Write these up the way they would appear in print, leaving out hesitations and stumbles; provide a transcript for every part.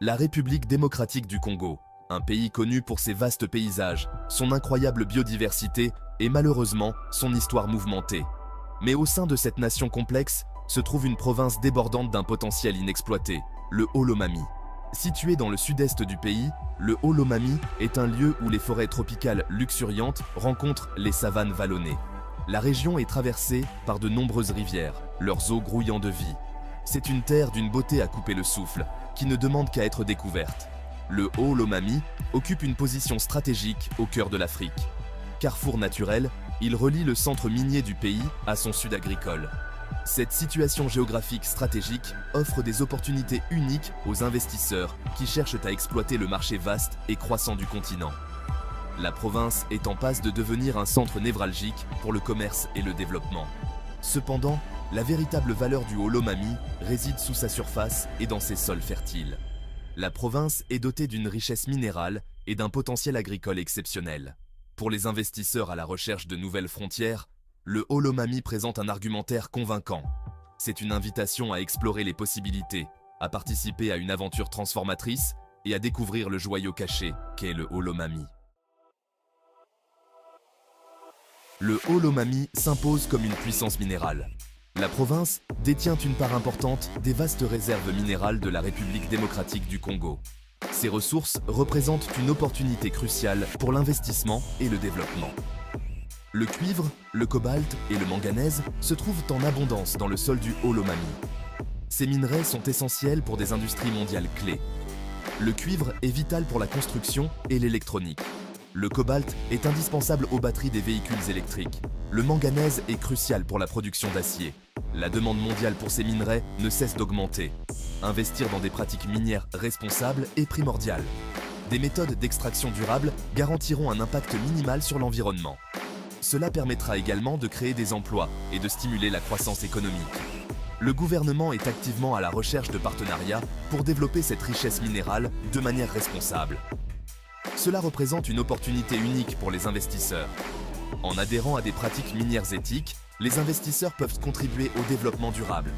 La République démocratique du Congo, un pays connu pour ses vastes paysages, son incroyable biodiversité et malheureusement son histoire mouvementée. Mais au sein de cette nation complexe se trouve une province débordante d'un potentiel inexploité, le Haut-Lomami. Situé dans le sud-est du pays, le Haut-Lomami est un lieu où les forêts tropicales luxuriantes rencontrent les savanes vallonnées. La région est traversée par de nombreuses rivières, leurs eaux grouillant de vie. C'est une terre d'une beauté à couper le souffle, qui ne demande qu'à être découverte. Le Haut-Lomami occupe une position stratégique au cœur de l'Afrique. Carrefour naturel, il relie le centre minier du pays à son sud agricole. Cette situation géographique stratégique offre des opportunités uniques aux investisseurs qui cherchent à exploiter le marché vaste et croissant du continent. La province est en passe de devenir un centre névralgique pour le commerce et le développement. Cependant, la véritable valeur du Haut-Lomami réside sous sa surface et dans ses sols fertiles. La province est dotée d'une richesse minérale et d'un potentiel agricole exceptionnel. Pour les investisseurs à la recherche de nouvelles frontières, le Haut-Lomami présente un argumentaire convaincant. C'est une invitation à explorer les possibilités, à participer à une aventure transformatrice et à découvrir le joyau caché qu'est le Haut-Lomami. Le Haut-Lomami s'impose comme une puissance minérale. La province détient une part importante des vastes réserves minérales de la République démocratique du Congo. Ces ressources représentent une opportunité cruciale pour l'investissement et le développement. Le cuivre, le cobalt et le manganèse se trouvent en abondance dans le sol du Haut-Lomami. Ces minerais sont essentiels pour des industries mondiales clés. Le cuivre est vital pour la construction et l'électronique. Le cobalt est indispensable aux batteries des véhicules électriques. Le manganèse est crucial pour la production d'acier. La demande mondiale pour ces minerais ne cesse d'augmenter. Investir dans des pratiques minières responsables est primordial. Des méthodes d'extraction durable garantiront un impact minimal sur l'environnement. Cela permettra également de créer des emplois et de stimuler la croissance économique. Le gouvernement est activement à la recherche de partenariats pour développer cette richesse minérale de manière responsable. Cela représente une opportunité unique pour les investisseurs. En adhérant à des pratiques minières éthiques, les investisseurs peuvent contribuer au développement durable.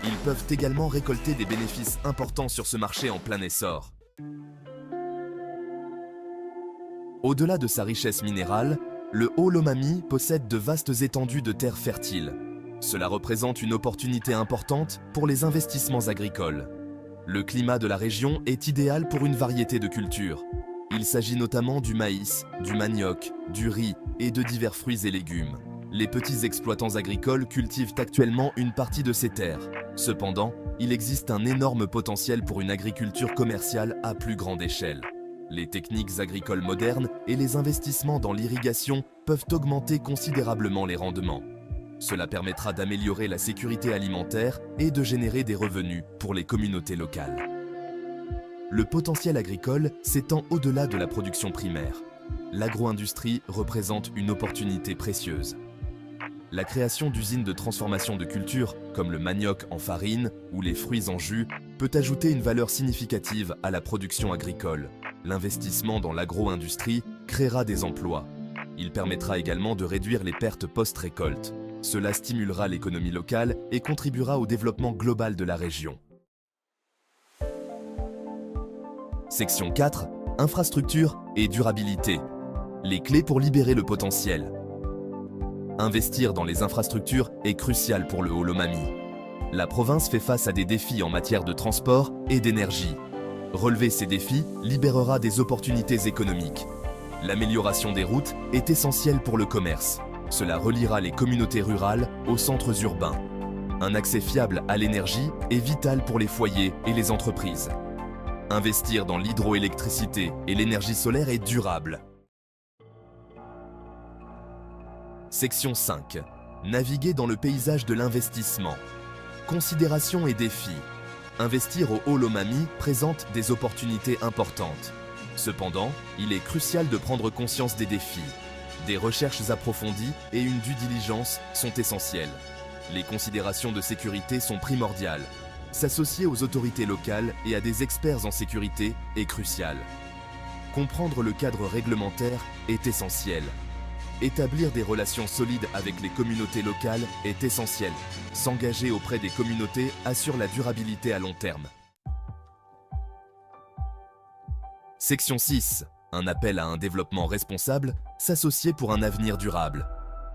Ils peuvent également récolter des bénéfices importants sur ce marché en plein essor. Au-delà de sa richesse minérale, le Haut-Lomami possède de vastes étendues de terres fertiles. Cela représente une opportunité importante pour les investissements agricoles. Le climat de la région est idéal pour une variété de cultures. Il s'agit notamment du maïs, du manioc, du riz et de divers fruits et légumes. Les petits exploitants agricoles cultivent actuellement une partie de ces terres. Cependant, il existe un énorme potentiel pour une agriculture commerciale à plus grande échelle. Les techniques agricoles modernes et les investissements dans l'irrigation peuvent augmenter considérablement les rendements. Cela permettra d'améliorer la sécurité alimentaire et de générer des revenus pour les communautés locales. Le potentiel agricole s'étend au-delà de la production primaire. L'agro-industrie représente une opportunité précieuse. La création d'usines de transformation de cultures, comme le manioc en farine ou les fruits en jus, peut ajouter une valeur significative à la production agricole. L'investissement dans l'agro-industrie créera des emplois. Il permettra également de réduire les pertes post-récolte. Cela stimulera l'économie locale et contribuera au développement global de la région. Section 4. Infrastructure et durabilité. Les clés pour libérer le potentiel. Investir dans les infrastructures est crucial pour le Haut-Lomami. La province fait face à des défis en matière de transport et d'énergie. Relever ces défis libérera des opportunités économiques. L'amélioration des routes est essentielle pour le commerce. Cela reliera les communautés rurales aux centres urbains. Un accès fiable à l'énergie est vital pour les foyers et les entreprises. Investir dans l'hydroélectricité et l'énergie solaire est durable. Section 5. Naviguer dans le paysage de l'investissement. Considérations et défis. Investir au Haut-Lomami présente des opportunités importantes. Cependant, il est crucial de prendre conscience des défis. Des recherches approfondies et une due diligence sont essentielles. Les considérations de sécurité sont primordiales. S'associer aux autorités locales et à des experts en sécurité est crucial. Comprendre le cadre réglementaire est essentiel. Établir des relations solides avec les communautés locales est essentiel. S'engager auprès des communautés assure la durabilité à long terme. Section 6. Un appel à un développement responsable, s'associer pour un avenir durable.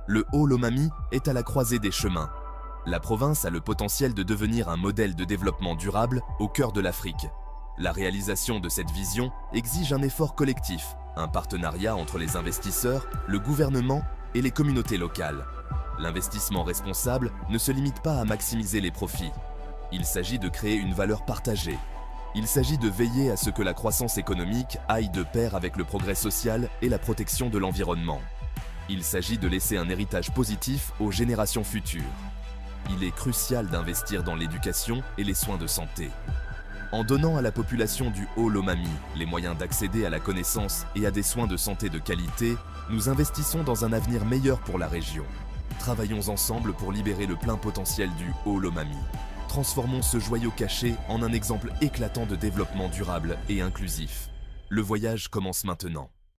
Le Haut-Lomami est à la croisée des chemins. La province a le potentiel de devenir un modèle de développement durable au cœur de l'Afrique. La réalisation de cette vision exige un effort collectif, un partenariat entre les investisseurs, le gouvernement et les communautés locales. L'investissement responsable ne se limite pas à maximiser les profits. Il s'agit de créer une valeur partagée. Il s'agit de veiller à ce que la croissance économique aille de pair avec le progrès social et la protection de l'environnement. Il s'agit de laisser un héritage positif aux générations futures. Il est crucial d'investir dans l'éducation et les soins de santé. En donnant à la population du Haut-Lomami les moyens d'accéder à la connaissance et à des soins de santé de qualité, nous investissons dans un avenir meilleur pour la région. Travaillons ensemble pour libérer le plein potentiel du Haut-Lomami. Transformons ce joyau caché en un exemple éclatant de développement durable et inclusif. Le voyage commence maintenant.